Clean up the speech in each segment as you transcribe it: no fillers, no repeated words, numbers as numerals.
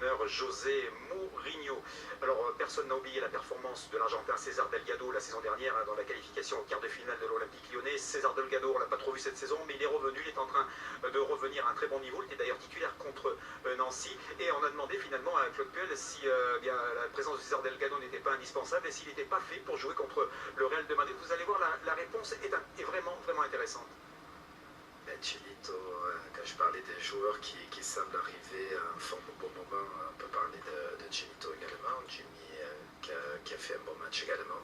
l'entraîneur José Mourinho. Alors, personne n'a oublié la performance de l'Argentin César Delgado la saison dernière dans la qualification au quart de finale de l'Olympique Lyonnais. César Delgado, on ne l'a pas trop vu cette saison, mais il est revenu, il est en train de revenir à un très bon niveau. Il était d'ailleurs titulaire contre Nancy. Et on a demandé finalement à Claude Puel si bien, la présence de César Delgado n'était pas indispensable et s'il n'était pas fait pour jouer contre le Real de Madrid. Vous allez voir, la réponse est vraiment, vraiment intéressante. Chilito, quand je parlais des joueurs qui semblent arriver en forme au bon moment, on peut parler de Chilito également, Jimmy qui a fait un bon match également.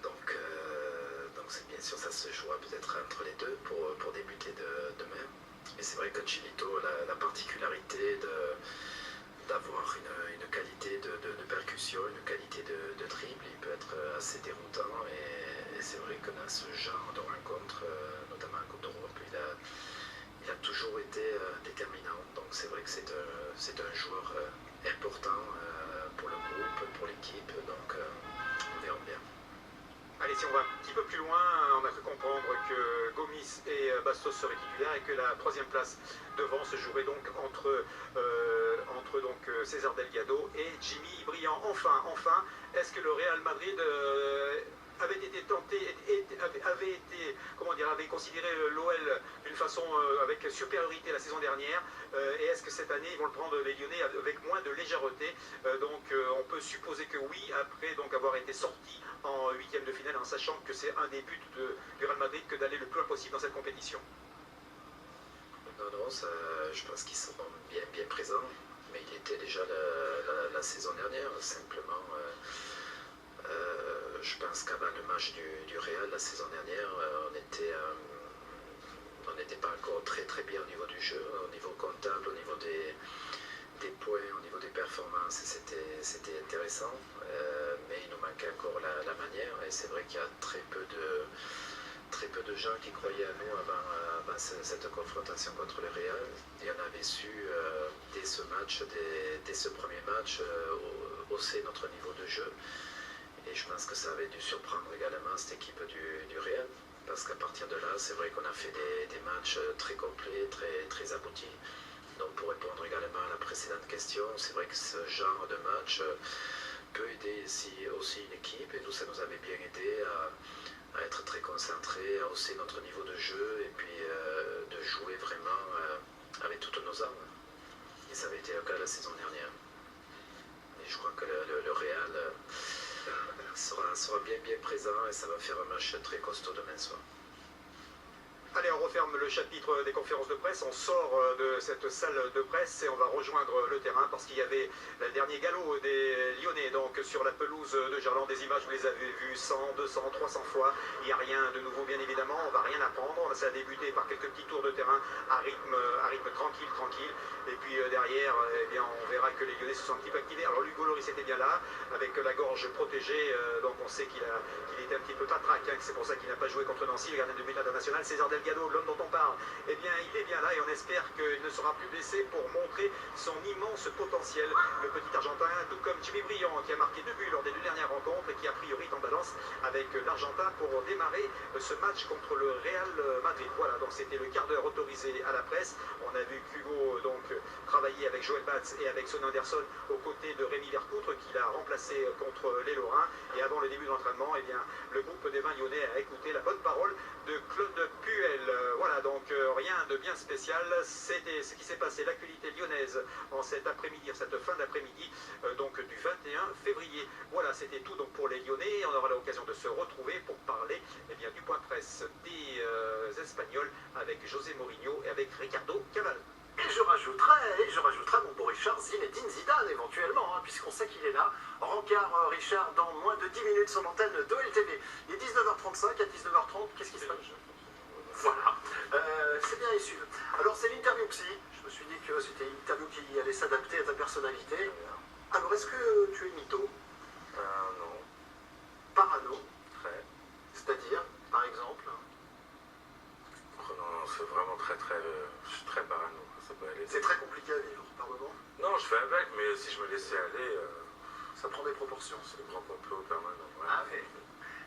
Donc c'est bien sûr, ça se jouera peut-être entre les deux pour débuter demain. Mais c'est vrai que Chilito a la particularité d'avoir une qualité de percussion, une qualité de dribble. Il peut être assez déroutant et c'est vrai que dans ce genre de rencontre, notamment en Coupe d'Europe, il a toujours été déterminant. Donc c'est vrai que c'est un joueur important pour le groupe, pour l'équipe. Donc on verra bien. Allez, si on va un petit peu plus loin, on a cru comprendre que Gomis et Bastos seraient titulaires et que la troisième place devant se jouerait donc entre César Delgado et Jimmy Briand. Enfin, est-ce que le Real Madrid avait été tenté, avait considéré l'OL d'une façon avec supériorité la saison dernière, et est-ce que cette année ils vont le prendre les Lyonnais avec moins de légèreté? On peut supposer que oui, après donc avoir été sorti en huitième de finale, en sachant que c'est un des buts du Real Madrid que d'aller le plus loin possible dans cette compétition. Non, je pense qu'ils seront bien présents, mais il était déjà la saison dernière, simplement. Je pense qu'avant le match du Real la saison dernière, on n'était pas encore très bien au niveau du jeu, au niveau comptable, au niveau des points, au niveau des performances, c'était intéressant, mais il nous manquait encore la manière, et c'est vrai qu'il y a très peu de gens qui croyaient à nous avant cette confrontation contre le Real, et on avait su dès ce premier match hausser notre niveau de jeu. Et je pense que ça avait dû surprendre également cette équipe du Real, parce qu'à partir de là, c'est vrai qu'on a fait des matchs très complets, très aboutis. Donc pour répondre également à la précédente question, c'est vrai que ce genre de match peut aider aussi une équipe, et nous, ça nous avait bien aidé à être très concentrés, à hausser notre niveau de jeu, et puis de jouer vraiment avec toutes nos armes. Et ça avait été le cas la saison dernière. Et je crois que le Real sera bien présent, et ça va faire un match très costaud demain soir. Allez, on referme le chapitre des conférences de presse, on sort de cette salle de presse et on va rejoindre le terrain parce qu'il y avait le dernier galop des Lyonnais donc sur la pelouse de Gerland. Des images, vous les avez vues 100, 200, 300 fois. Il n'y a rien de nouveau, bien évidemment, on ne va rien apprendre. Ça a débuté par quelques petits tours de terrain à rythme tranquille. Et puis derrière, eh bien, on verra que les Lyonnais se sont un petit peu activés. Alors Hugo Lloris était bien là, avec la gorge protégée, donc on sait qu'il était un petit peu patraque, hein, c'est pour ça qu'il n'a pas joué contre Nancy, le gardien de but international. César Delgado, l'homme dont on parle, eh bien, il est bien là et on espère qu'il ne sera plus blessé pour montrer son immense potentiel. Le petit Argentin, tout comme Jimmy Briand, qui a marqué 2 buts lors des 2 dernières rencontres et qui a priori est en balance avec l'Argentin pour démarrer ce match contre le Real Madrid. Voilà, donc c'était le quart d'heure autorisé à la presse. On a vu Hugo donc travailler avec Joël Batz et avec Son Anderson aux côtés de Rémi Vercoutre qui l'a remplacé contre les Lorrains. Et avant le début de l'entraînement, eh bien, le groupe des 20 Lyonnais a écouté la bonne parole de Claude Puel. Voilà, donc rien de bien spécial. C'était ce qui s'est passé, l'actualité lyonnaise en cet après-midi, cette fin d'après-midi, donc du 21 février. Voilà, c'était tout donc pour les Lyonnais. On aura l'occasion de se retrouver pour parler eh bien, du point presse des Espagnols avec José Mourinho et avec Ricardo Caval. Et je rajouterai mon beau Richard, Zinedine Zidane éventuellement, hein, puisqu'on sait qu'il est là. Rencard Richard dans moins de 10 minutes sur l'antenne d'OLTV. Il est 19h35, à 19h30, qu'est-ce qui se passe? Voilà, c'est bien issu. Alors c'est l'interview psy, je me suis dit que c'était une interview qui allait s'adapter à ta personnalité. Alors est-ce que tu es mytho? Non. Parano? Très. C'est-à-dire, par exemple? Non, c'est vraiment je suis très parano. Ça peut aller. C'est très compliqué à vivre par moment? Non, je fais avec, mais si je me laissais aller, ça prend des proportions. C'est le grand complot permanent. Ouais. Ah oui.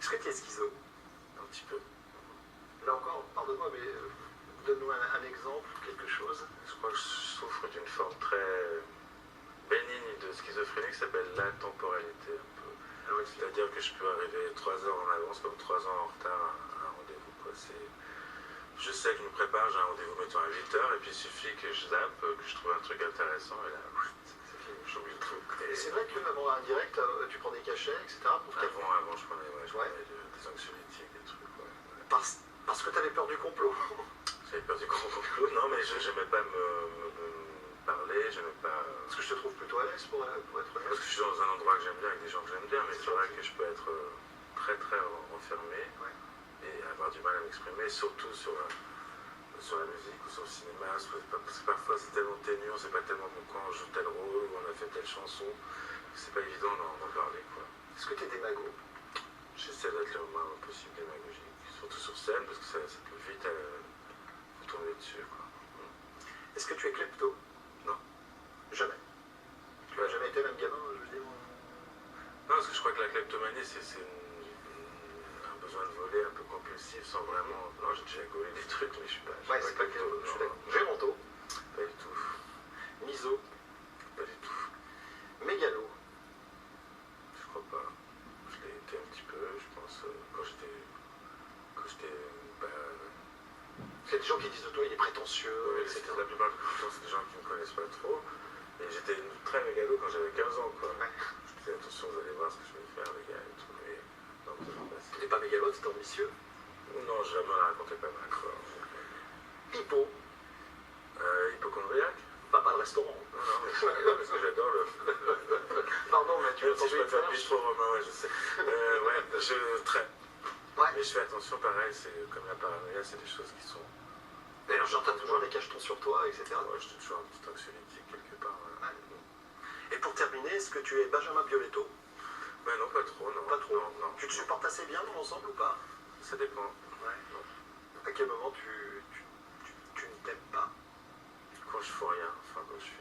Est-ce que tu es schizo? Un petit peu. Là encore, pardonne-moi, mais donne-nous un exemple, quelque chose. Je crois que je souffre d'une forme schizophrénie qui s'appelle l'intemporalité un peu. C'est-à-dire que je peux arriver 3 heures en avance, comme 3 ans en retard à un rendez-vous. Quoi. Je sais que je me prépare, j'ai un rendez-vous mettons à 8 heures, et puis il suffit que je zappe, que je trouve un truc intéressant, et là, c'est fini, j'oublie le truc. Et c'est vrai qu'avant un direct, tu prends des cachets, etc. Avant, je prenais des anxiolytiques, des trucs. Ouais. Parce que tu avais peur du complot. J'avais peur du complot, non, mais j'aimais pas me parler, j'aimais pas... Parce que je te trouve plutôt à l'aise pour être honnête. Parce que je suis dans un endroit que j'aime bien, avec des gens que j'aime bien, mais c'est vrai que je peux être très très renfermé et avoir du mal à m'exprimer, surtout sur la musique ou sur le cinéma, parce que parfois c'est tellement ténu, on sait pas tellement pourquoi on joue tel rôle ou on a fait telle chanson, c'est pas évident d'en parler. Est-ce que tu es démago? J'essaie d'être le moins possible démagogique, surtout sur scène, parce que ça peut vite tomber dessus. Est-ce que tu es klepto? Non. Jamais. Tu n'as jamais été même gamin, je veux dire? Non, parce que je crois que la kleptomanie, c'est un besoin de voler un peu compulsif, sans vraiment... Non, j'ai déjà gaulé des trucs, mais je suis pas klepto. Je suis d'accord. Géronto? Pas du tout. Miso? Pas du tout. Mégalo? Je crois pas. Je l'ai été un petit peu, je pense, quand j'étais... Il y a des gens qui disent de toi, il est prétentieux, etc. La plupart du temps, c'est des gens qui ne me connaissent pas trop. Et j'étais très mégalo quand j'avais 15 ans, quoi. Ouais. Je disais, attention, vous allez voir ce que je vais faire, les gars, et tout. Mais non, Tu n'es pas mégalo, tu es ambitieux. Non, je me la racontais pas mal, quoi. Hypo? Hypochondriaque? Pas le restaurant. Non, mais parce que j'adore le... Pardon, mais tu veux si je peux faire bistrot romain, ouais, je sais. Très. Ouais. Mais je fais attention, pareil, c'est comme la paranoïa, c'est des choses qui sont... D'ailleurs, j'entends toujours des cachetons sur toi, etc. Ouais, je suis toujours un petit anxiolytique quelque part. Ouais. Et pour terminer, est-ce que tu es Benjamin Biolletto? Ben non, pas trop, non. Pas trop? Non. Tu te supportes assez bien dans l'ensemble ou pas? Ça dépend. Ouais. À quel moment tu ne t'aimes pas? Quand je fous rien, enfin quand je suis...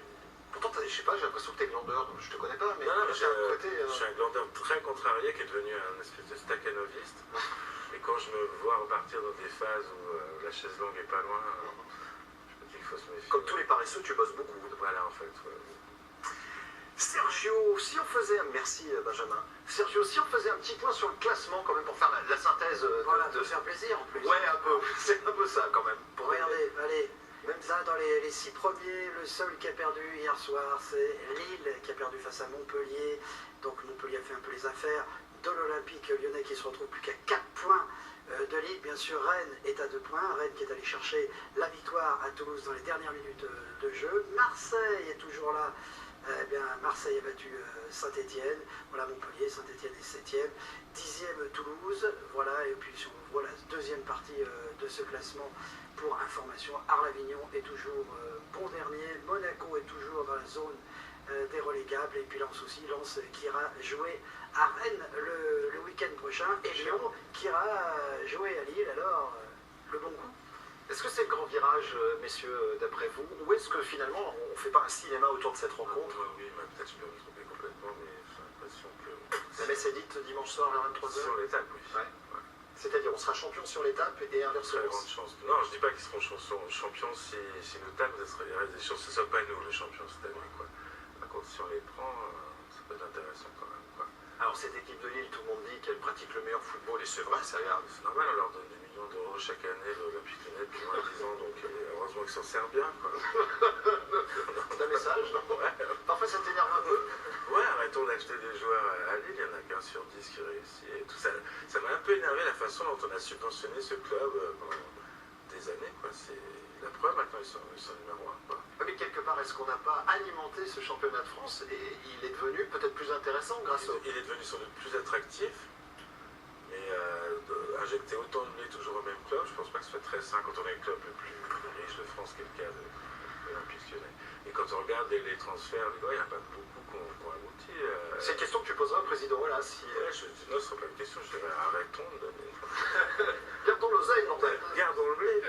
Pourtant, je sais pas, j'ai l'impression que t'es glandeur, donc je te connais pas, mais, Non, mais j'ai un côté... je suis un glandeur très contrarié qui est devenu un espèce de stakhanoviste. Et quand je me vois repartir dans des phases où la chaise longue est pas loin, je me dis qu'il faut se méfier. Comme tous les paresseux, tu bosses beaucoup. Voilà, en fait. Ouais. Sergio, si on faisait... Merci Benjamin. Sergio, si on faisait un petit point sur le classement quand même pour faire la synthèse... Voilà, de faire plaisir en plus. Ouais, un peu. C'est un peu ça quand même. Regardez, allez, même ça, dans les 6 premiers, le seul qui a perdu hier soir, c'est Lille qui a perdu face à Montpellier. Donc Montpellier a fait un peu les affaires de l'Olympique lyonnais qui se retrouve plus qu'à 4 points de Lille. Bien sûr, Rennes est à 2 points. Rennes qui est allé chercher la victoire à Toulouse dans les dernières minutes de jeu. Marseille est toujours là. Eh bien, Marseille a battu Saint-Etienne. Voilà, Montpellier, Saint-Etienne est 7e. 10e Toulouse. Voilà, et puis si on voit la deuxième partie de ce classement, pour information, Arles-Avignon est toujours bon dernier. Monaco est toujours dans la zone des relégables. Et puis Lens aussi, Lens qui ira jouer à Rennes le week-end prochain. Et Lyon qui ira jouer à Lille. Alors, le bon coup. Est-ce que c'est le grand virage, messieurs, d'après vous? Ou est-ce que finalement, on ne fait pas un cinéma autour de cette rencontre? Oui, peut-être je peux me tromper complètement, mais j'ai l'impression que... La messe est dite dimanche soir à 23h? Sur l'étape, oui. Ouais. C'est-à-dire, on sera champion sur l'étape et inversement? Très grande chance. Non, je dis pas qu'ils seront champions si nous tapent, il y aurait des chances que ce ne soit pas nous les champions cette année, quoi. Par contre, si on les prend, ça peut être intéressant quand même, quoi. Alors, cette équipe de Lille, tout le monde dit qu'elle pratique le meilleur football, et c'est vrai, c'est rien. C'est normal, on leur donne des millions d'euros chaque année, l'Olympique Lyonnais depuis moins de 10 ans, donc heureusement qu'ils s'en servent bien, quoi. T'as un message, non? Ouais. Parfois, ça t'énerve un peu? Ouais, arrêtons d'acheter des joueurs à Lille, il n'y en a qu'un sur 10 qui réussit, et tout ça. Ça m'a un peu énervé la façon dont on a subventionné ce club pendant des années, quoi. C'est la preuve, maintenant ils sont numéro 1, quoi. Mais quelque part, est-ce qu'on n'a pas alimenté ce championnat de France et il est devenu peut-être plus intéressant grâce au... Il est devenu sans doute plus attractif, mais injecter autant de blé toujours au même club, je pense pas que ce soit très sain quand on est le club le plus riche de France, qui est le cas de l'Olympique Lyonnais. Et quand on regarde les transferts, il n'y en a pas beaucoup qui ont abouti. C'est une question que tu poseras au président, voilà. Si... Ouais, non, ce ne sera pas une question, je dirais arrêtons de donner. Gardons l'oseille, bordel. Gardons le blé.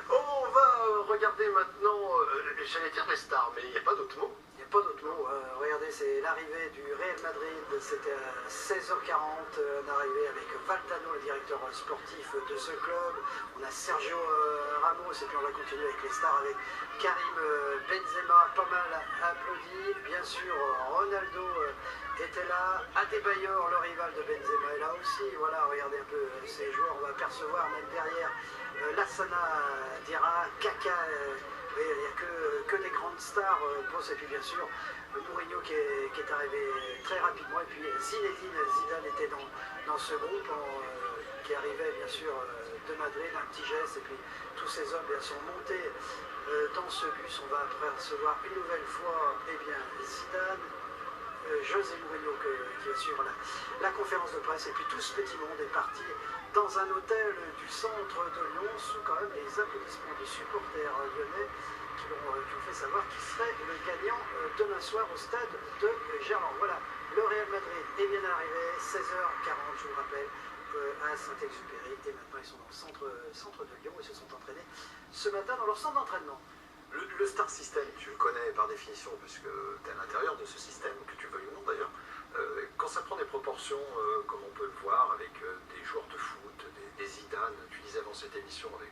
On va regarder maintenant, j'allais dire les stars, mais il n'y a pas d'autre mot. Il n'y a pas d'autre mot. Regardez, c'est l'arrivée du Real Madrid. C'était à 16h40. On est arrivé avec Valdano, le directeur sportif de ce club. On a Sergio Ramos et puis on va continuer avec les stars avec Karim Benzema, pas mal applaudi. Bien sûr, Ronaldo était là. Adebayor, le rival de Benzema, est là aussi. Voilà, regardez un peu ces joueurs. On va apercevoir même derrière Lassana Dira, Kaka. Il n'y a que des grandes stars et puis bien sûr Mourinho qui est arrivé très rapidement, et puis Zinedine Zidane était dans ce groupe qui arrivait bien sûr de Madrid, un petit geste, et puis tous ces hommes bien, sont montés dans ce bus. On va après recevoir une nouvelle fois Zidane, José Mourinho qui assure la conférence de presse, et puis tout ce petit monde est parti dans un hôtel du centre de Lyon sous quand même les applaudissements des supporters lyonnais qui ont fait savoir qui serait le gagnant demain soir au stade de Gerland. Voilà, le Real Madrid est bien arrivé, 16h40 je vous le rappelle, à Saint-Exupéry, et maintenant ils sont dans le centre de Lyon et se sont entraînés ce matin dans leur centre d'entraînement. Le Star System, tu le connais par définition puisque tu es à l'intérieur de ce système, que tu veuilles ou non d'ailleurs. Quand ça prend des proportions comme on peut le voir avec des joueurs de foot, des Zidane, tu disais avant cette émission avec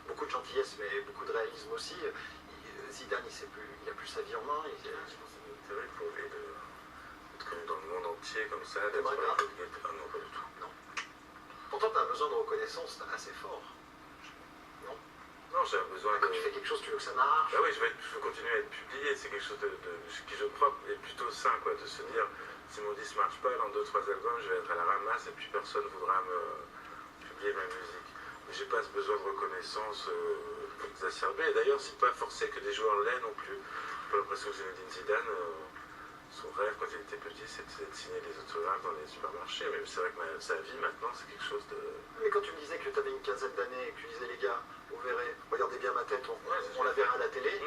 beaucoup de gentillesse mais beaucoup de réalisme aussi, Zidane il n'a plus sa vie en main. Je pense que c'est une intérêt pour lui d'être connu dans le monde entier comme ça, d'être T'aimerais bien? Ah non, pas du tout. Non. Pourtant tu as un besoin de reconnaissance assez fort. Non, j'ai un besoin Quand tu fais quelque chose, tu veux que ça marche. Bah oui, je veux continuer à être publié, c'est quelque chose qui je crois est plutôt sain, quoi, de se dire si mon disque marche pas, dans 2-3 albums, je vais être à la ramasse et puis personne ne voudra me publier ma musique. Mais j'ai pas ce besoin de reconnaissance exacerbé. Et d'ailleurs, c'est pas forcé que des joueurs l'aient non plus. J'ai pas l'impression que Zinedine Zidane, son rêve quand il était petit, c'était de signer des autographes dans les supermarchés. Mais c'est vrai que sa vie maintenant, c'est quelque chose de... Mais quand tu me disais que tu avais une quinzaine d'années et que tu disais les gars, vous verrez, regardez bien ma tête, on la verra à la télé,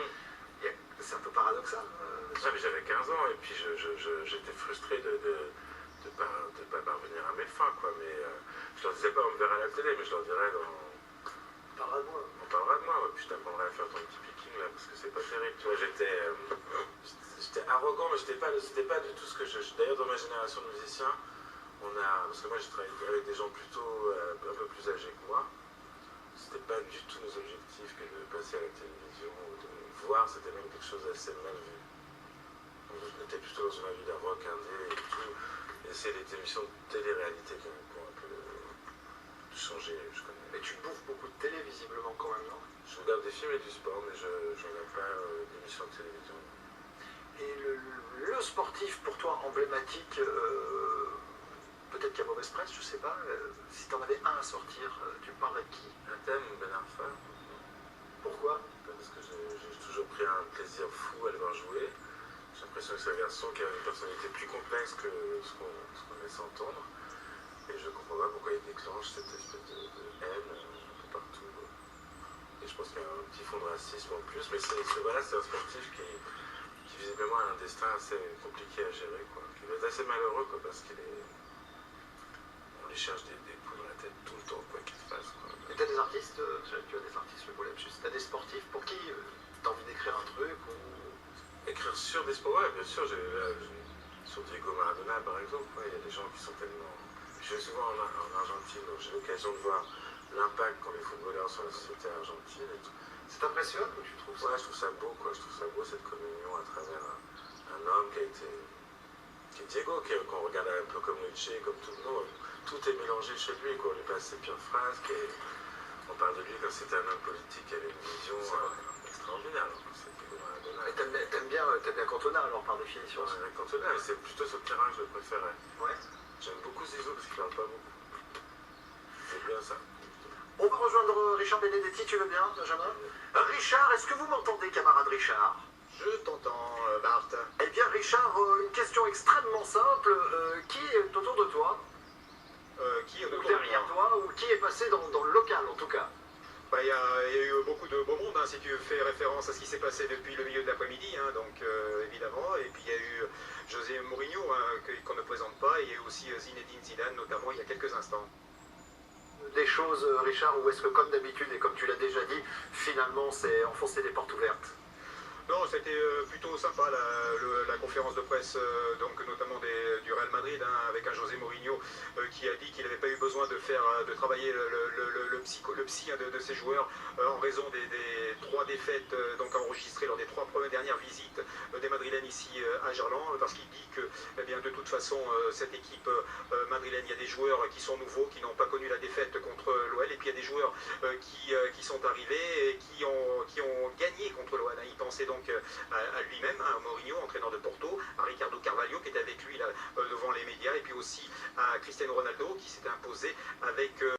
c'est un peu paradoxal. Mais j'avais 15 ans et puis j'étais frustré de pas parvenir à mes fins, quoi. Mais je leur disais pas on me verra à la télé, mais je leur dirais On parlera de moi. on parlera de moi, ouais, puis je t'apprendrai à faire ton petit picking là, parce que c'est pas terrible. Tu vois, j'étais arrogant, mais c'était pas du tout ce que D'ailleurs, dans ma génération de musiciens, parce que moi j'ai travaillé avec des gens plutôt un peu plus âgés que moi, c'était pas du tout nos objectifs que de passer à la télévision ou de voir, c'était même quelque chose d'assez mal vu. On était plutôt dans une vie d'un rock indé et tout. Et c'est des émissions de télé-réalité qui ont un peu changé, je connais. Mais tu bouffes beaucoup de télé visiblement quand même, non? Je regarde des films et du sport, mais je regarde pas d'émissions de télévision. Et le sportif pour toi emblématique, peut-être qu'il y a mauvaise presse, je sais pas, si tu en avais un à sortir, tu me parlerais de qui? Un thème, Ben Arfa. Pourquoi? Parce que j'ai toujours pris un plaisir fou à le voir jouer. J'ai l'impression que c'est un garçon qui a une personnalité plus complexe que ce qu'on laisse entendre. Et je comprends pas pourquoi il déclenche cette espèce de haine un peu partout. Et je pense qu'il y a un petit fond de racisme en plus. Mais c'est un sportif qui visiblement a un destin assez compliqué à gérer, quoi. Qui va être assez malheureux, quoi, parce on lui cherche des poux dans la tête tout le temps, quoi qu'il fasse, quoi. Et tu as des artistes, tu as des artistes, le problème, tu as des sportifs pour qui tu as envie d'écrire un truc ou... Écrire sur des sports, ouais, bien sûr, sur Diego Maradona par exemple, ouais, il y a des gens qui sont tellement... Je vais souvent en Argentine, donc j'ai l'occasion de voir l'impact qu'ont les footballeurs sur la société argentine et tout. Ça t'impressionne ou tu trouves ça? Ouais, je trouve ça beau, quoi, je trouve ça beau cette communion à travers un homme qui est Diego, qu'on regarde un peu comme Nietzsche, comme tout le monde, tout est mélangé chez lui, quoi, on lui passe ses pires phrases, on parle de lui comme si c'était un homme politique qui avait une vision extraordinaire. Et t'aimes bien Cantona alors par définition? Ouais, Cantona, c'est plutôt ce terrain que je préférais. Ouais. J'aime beaucoup Zizou parce qu'il parle pas beaucoup. C'est bien ça. On va rejoindre Richard Benedetti, tu veux bien, Benjamin? Richard, est-ce que vous m'entendez, camarade Richard? Je t'entends, Bart. Eh bien, Richard, une question extrêmement simple. Qui est autour de toi? Qui est Ou autour de derrière moi toi? Ou qui est passé dans le local, en tout cas? Il y a eu beaucoup de beau monde, hein, si tu fais référence à ce qui s'est passé depuis le milieu de l'après-midi, hein, donc évidemment. Et puis il y a eu José Mourinho, hein, qu'on ne présente pas. Et il y a eu aussi Zinedine Zidane, notamment il y a quelques instants. Des choses, Richard, ou est-ce que comme d'habitude, et comme tu l'as déjà dit, finalement c'est enfoncer des portes ouvertes? Non, c'était plutôt sympa la conférence de presse, donc notamment du Real Madrid, hein, avec un José Mourinho qui a dit qu'il n'avait pas eu besoin de travailler le psy hein, de ses joueurs en raison des 3 défaites donc enregistrées lors des 3 dernières visites des Madrilènes ici à Gerland, parce qu'il dit que eh bien, de toute façon cette équipe madrilène, il y a des joueurs qui sont nouveaux, qui n'ont pas connu la défaite contre l'OL, et puis il y a des joueurs qui sont arrivés et qui ont gagné contre l'OL. Il pensait donc à lui-même, à Mourinho, entraîneur de Porto, à Ricardo Carvalho qui était avec lui là, devant les médias, et puis aussi à Cristiano Ronaldo qui s'était imposé avec